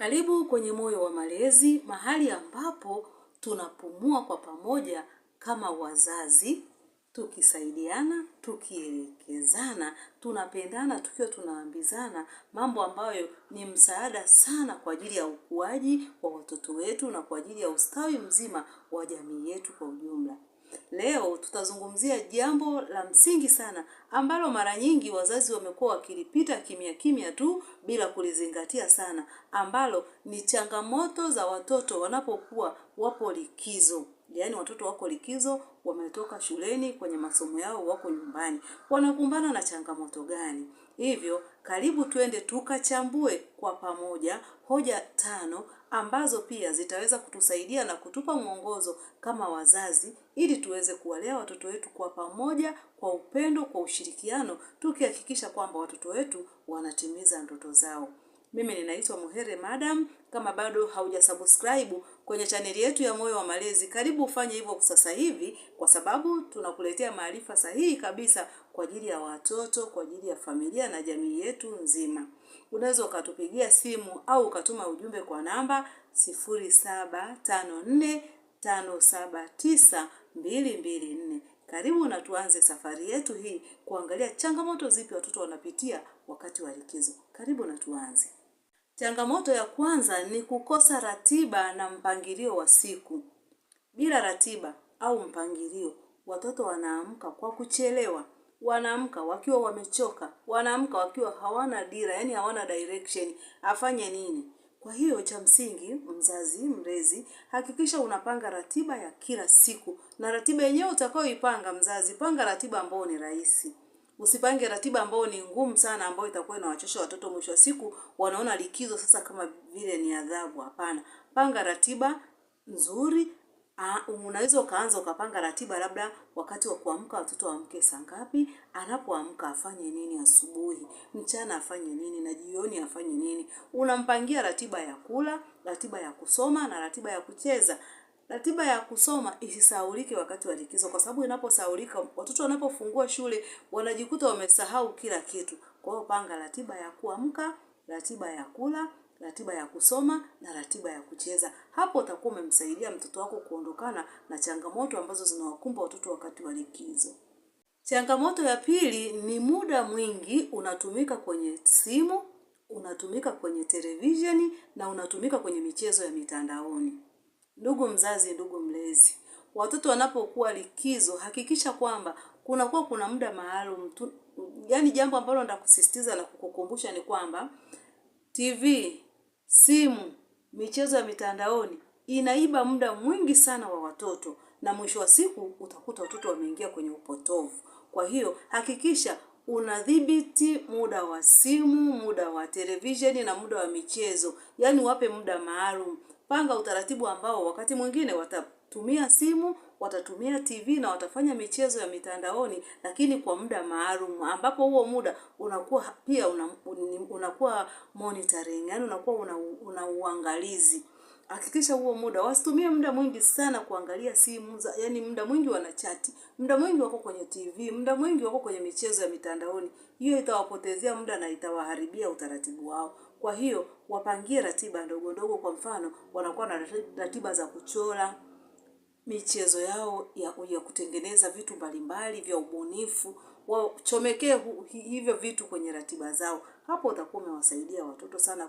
Karibu kwenye Moyo wa Malezi, mahali ambapo tunapumua kwa pamoja kama wazazi, tukisaidiana, tukielekezana, tunapendana, tukiwa tunaambizana mambo ambayo ni msaada sana kwa ajili ya ukuaji wa watoto wetu na kwa ajili ya ustawi mzima wa jamii yetu kwa ujumla. Leo tutazungumzia jambo la msingi sana ambalo mara nyingi wazazi wamekuwa wakilipita kimya kimya tu bila kulizingatia sana, ambalo ni changamoto za watoto wanapokuwa wapo likizo. Yaani watoto wako likizo, wametoka shuleni kwenye masomo yao, wako nyumbani. Wanakumbana na changamoto gani? Hivyo, karibu twende tukachambue kwa pamoja hoja 5 ambazo pia zitaweza kutusaidia na kutupa mwongozo kama wazazi ili tuweze kuwalea watoto wetu kwa pamoja, kwa upendo, kwa ushirikiano, tukihakikisha kwamba watoto wetu wanatimiza ndoto zao. Mimi ninaitwa Muhere Madam. Kama bado haujasubscribe kwenye chaneli yetu ya Moyo wa Malezi, karibu ufanye hivyo sasa hivi, kwa sababu tunakuletea maarifa sahihi kabisa kwa ajili ya watoto, kwa ajili ya familia na jamii yetu nzima. Unaweza ukatupigia simu au ukatuma ujumbe kwa namba 0754579224. Karibu na tuanze safari yetu hii kuangalia changamoto zipi watoto wanapitia wakati wa likizo. Karibu na tuanze. Changamoto ya kwanza ni kukosa ratiba na mpangilio wa siku. Bila ratiba au mpangilio, watoto wanaamka kwa kuchelewa. Wanaamka wakiwa wamechoka. Wanaamka wakiwa hawana dira, yani hawana direction. Afanye nini? Kwa hiyo cha msingi, mzazi, mlezi, hakikisha unapanga ratiba ya kila siku. Na ratiba yenyewe utakayoipanga mzazi, panga ratiba ambayo ni rahisi. Usipange ratiba ambayo ni ngumu sana, ambayo itakuwa inawachosha watoto, mwisho wa siku wanaona likizo sasa kama vile ni adhabu. Hapana. Panga ratiba nzuri. Unaweza ukaanza ukapanga ratiba, labda wakati wa kuamka watoto waamke saa ngapi, anapoamka afanye nini asubuhi, mchana afanye nini na jioni afanye nini. Unampangia ratiba ya kula, ratiba ya kusoma na ratiba ya kucheza. Ratiba ya kusoma isisahaulike wakati wa likizo, kwa sababu inaposahaulika watoto wanapofungua shule wanajikuta wamesahau kila kitu. Kwa hiyo panga ratiba ya kuamka, ratiba ya kula, ratiba ya kusoma na ratiba ya kucheza. Hapo utakuwa umemsaidia mtoto wako kuondokana na changamoto ambazo zinawakumba watoto wakati wa likizo. Changamoto ya pili ni muda mwingi unatumika kwenye simu, unatumika kwenye televisheni na unatumika kwenye michezo ya mitandaoni. Ndugu mzazi, ndugu mlezi, watoto wanapokuwa likizo, hakikisha kwamba kuna muda maalum. Yaani jambo ambalo nitakusisitiza na kukukumbusha ni kwamba TV, simu, michezo ya mitandaoni inaiba muda mwingi sana wa watoto, na mwisho wa siku utakuta watoto wameingia kwenye upotovu. Kwa hiyo hakikisha unadhibiti muda wa simu, muda wa televisheni na muda wa michezo. Yaani wape muda maalum. Panga utaratibu ambao wakati mwingine watatumia simu, watatumia TV na watafanya michezo ya mitandaoni, lakini kwa muda maalum, ambapo huo muda unakuwa pia unakuwa monitoring, yani unakuwa una uangalizi. Hakikisha huo muda wasitumie muda mwingi sana kuangalia simu, yani muda mwingi wanachati, muda mwingi wako kwenye TV, muda mwingi wako kwenye michezo ya mitandaoni. Hiyo itawapotezea muda na itawaharibia utaratibu wao. Kwa hiyo wapangie ratiba ndogo ndogo. Kwa mfano, wanakuwa na ratiba za kuchora, michezo yao ya kutengeneza vitu mbalimbali vya ubunifu, wachomekee hivyo vitu kwenye ratiba zao. Hapo utakuwa umewasaidia watoto sana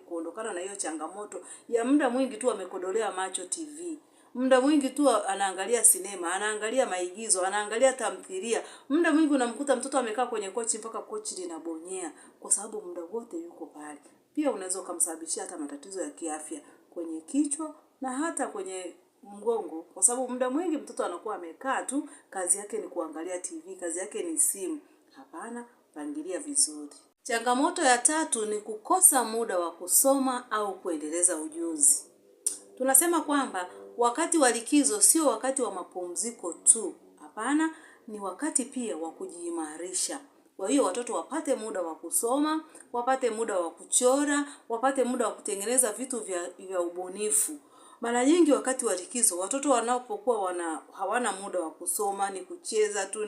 kuondokana na hiyo changamoto ya muda mwingi tu amekodolea macho TV. Muda mwingi tu anaangalia sinema, anaangalia maigizo, anaangalia tamthilia. Muda mwingi unamkuta mtoto amekaa kwenye kochi mpaka kochi linabonyea, kwa sababu muda wote yuko pale. Pia unaweza kumsababishia hata matatizo ya kiafya kwenye kichwa na hata kwenye mgongo, kwa sababu muda mwingi mtoto anakuwa amekaa tu, kazi yake ni kuangalia TV, kazi yake ni simu. Hapana, pangilia vizuri. Changamoto ya tatu ni kukosa muda wa kusoma au kuendeleza ujuzi. Tunasema kwamba wakati wa likizo sio wakati wa mapumziko tu. Hapana, ni wakati pia wa kujiimarisha. Kwa hiyo watoto wapate muda wa kusoma, wapate muda wa kuchora, wapate muda wa kutengeneza vitu vya ubunifu. Mara nyingi wakati wa likizo watoto wanapokuwa hawana muda wa kusoma, ni kucheza tu,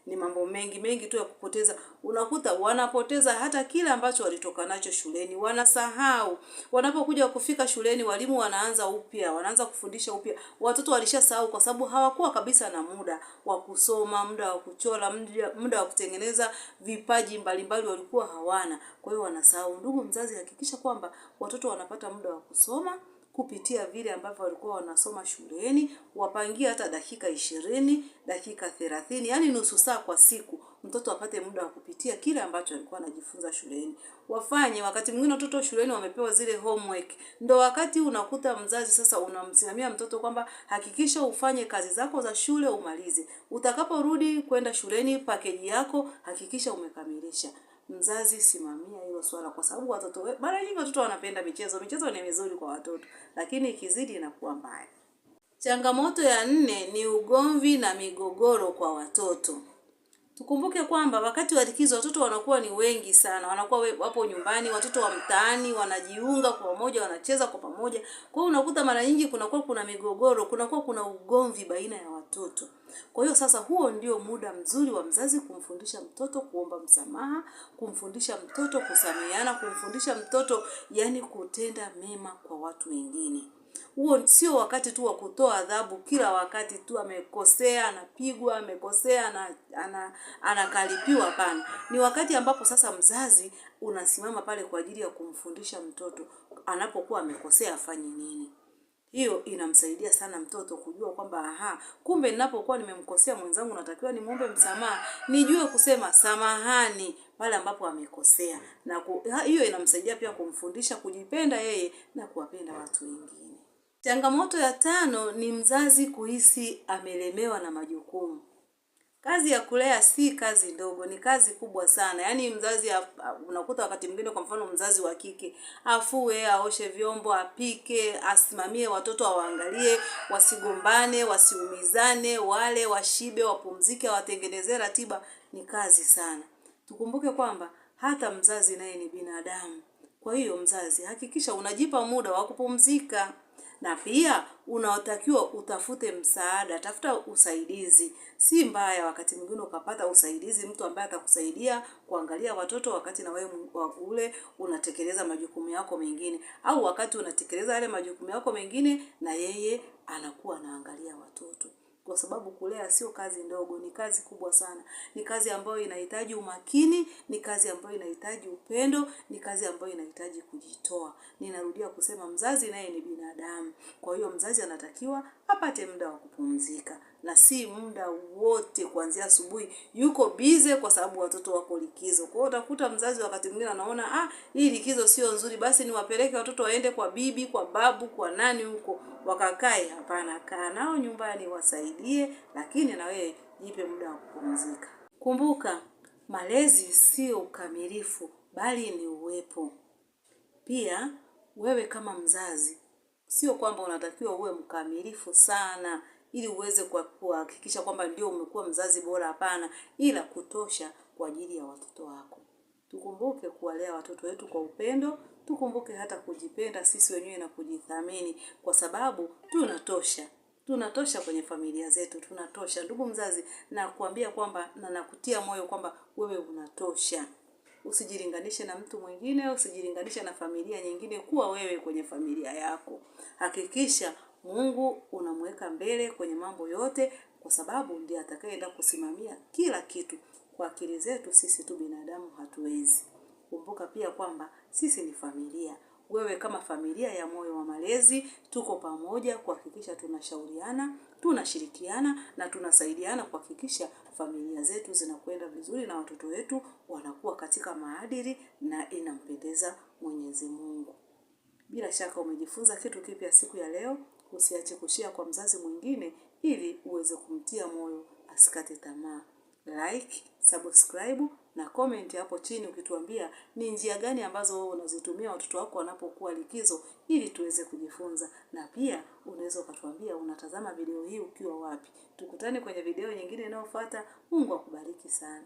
ni mambo mengi tu ya kupoteza. Unakuta wanapoteza hata kile ambacho walitoka nacho shuleni, wanasahau. Wanapokuja kufika shuleni, walimu wanaanza kufundisha upya. Watoto walishasahau kwa sababu hawakuwa kabisa na muda wa kusoma, muda wa kuchora, muda wa kutengeneza vipaji mbalimbali walikuwa hawana. Kwa hiyo wanasahau. Ndugu mzazi, hakikisha kwamba watoto wanapata muda wa kusoma kupitia vile ambavyo walikuwa wanasoma shuleni. Wapangie hata dakika 20, dakika 30, yani nusu saa kwa siku, mtoto apate muda wa kupitia kile ambacho alikuwa anajifunza shuleni. Wafanye, wakati mwingine watoto shuleni wamepewa zile homework, ndio wakati unakuta mzazi sasa unamsimamia mtoto kwamba hakikisha ufanye kazi zako za shule umalize. Utakaporudi kwenda shuleni, package yako hakikisha umekamilisha. Mzazi, simamia hilo swala, kwa sababu mara nyingi watoto wanapenda michezo. Michezo ni mizuri kwa watoto, lakini ikizidi inakuwa mbaya. Changamoto ya 4 ni ugomvi na migogoro kwa watoto. Tukumbuke kwamba wakati wa likizo watoto wanakuwa ni wengi sana. Wanakuwa wapo nyumbani, watoto wa mtaani wanajiunga kwa pamoja, wanacheza kwa pamoja. Kwa hiyo unakuta mara nyingi kuna migogoro, kuna ugomvi baina ya watoto. Kwa hiyo sasa huo ndio muda mzuri wa mzazi kumfundisha mtoto kuomba msamaha, kumfundisha mtoto kusameheana, kumfundisha mtoto yani kutenda mema kwa watu wengine. Huo sio wakati tu wa kutoa adhabu kila wakati tu, amekosea anapigwa, amekosea anakaripiwa. Hapana. Ni wakati ambapo sasa mzazi unasimama pale kwa ajili ya kumfundisha mtoto anapokuwa amekosea afanye nini. Hiyo inamsaidia sana mtoto kujua kwamba kumbe ninapokuwa nimemkosea mwenzangu natakiwa nimuombe msamaha, nijue kusema samahani pale ambapo amekosea. Na hiyo inamsaidia pia kumfundisha kujipenda yeye na kuwapenda watu wengine. Changamoto ya 5 ni mzazi kuhisi amelemewa na majukumu. Kazi ya kulea si kazi ndogo, ni kazi kubwa sana. Yaani mzazi unakuta wakati mwingine, kwa mfano mzazi wa kike, afue, aoshe vyombo, apike, asimamie watoto, awaangalie, wasigombane, wasiumizane, wale washibe, wapumzike, watengenezee ratiba, ni kazi sana. Tukumbuke kwamba hata mzazi naye ni binadamu. Kwa hiyo mzazi, hakikisha unajipa muda wa kupumzika. Na pia unatakiwa utafute msaada, tafuta usaidizi. Si mbaya wakati mwingine ukapata usaidizi, mtu ambaye atakusaidia kuangalia watoto wakati na wewe ule unatekeleza majukumu yako mengine, au wakati unatekeleza yale majukumu yako mengine na yeye anakuwa anaangalia watoto. Kwa sababu kulea sio kazi ndogo, ni kazi kubwa sana. Ni kazi ambayo inahitaji umakini, ni kazi ambayo inahitaji upendo, ni kazi ambayo inahitaji kujitoa. Ninarudia kusema mzazi naye ni binadamu. Kwa hiyo mzazi anatakiwa apate muda wa kupumzika. Na si muda wote kuanzia asubuhi yuko bize kwa sababu watoto wako likizo. Kwa hiyo utakuta mzazi wakati mwingine anaona hii likizo sio nzuri, basi niwapeleke watoto waende kwa bibi, kwa babu, kwa nani huko wakakae. Hapana, kaa nao nyumbani wasaidie, lakini na wewe jipe muda wa kupumzika. Kumbuka, malezi sio ukamilifu, bali ni uwepo. Pia wewe kama mzazi sio kwamba unatakiwa uwe mkamilifu sana ili uweze kuhakikisha kwamba ndio umekuwa mzazi bora. Hapana, ila kutosha kwa ajili ya watoto wako. Tukumbuke kuwalea watoto wetu kwa upendo, tukumbuke hata kujipenda sisi wenyewe na kujithamini, kwa sababu tunatosha kwenye familia zetu, tunatosha. Ndugu mzazi, na kuambia kwamba na nakutia moyo kwamba wewe unatosha. Usijilinganishe na mtu mwingine, usijilinganishe na familia nyingine, kuwa wewe kwenye familia yako. Hakikisha Mungu unamweka mbele kwenye mambo yote, kwa sababu ndiye atakayeenda kusimamia kila kitu. Kwa akili zetu sisi tu binadamu hatuwezi. Kumbuka pia kwamba sisi ni familia. Wewe kama familia ya Moyo wa Malezi, tuko pamoja kuhakikisha tunashauriana, tunashirikiana na tunasaidiana kuhakikisha familia zetu zinakwenda vizuri na watoto wetu wanakuwa katika maadili na inampendeza Mwenyezi Mungu. Bila shaka umejifunza kitu kipya siku ya leo. Usiache kushare kwa mzazi mwingine ili uweze kumtia moyo asikate tamaa. Like, subscribe na comment hapo chini ukituambia ni njia gani ambazo wewe unazitumia watoto wako wanapokuwa likizo, ili tuweze kujifunza. Na pia unaweza ukatuambia unatazama video hii ukiwa wapi. Tukutane kwenye video nyingine inayofuata. Mungu akubariki sana.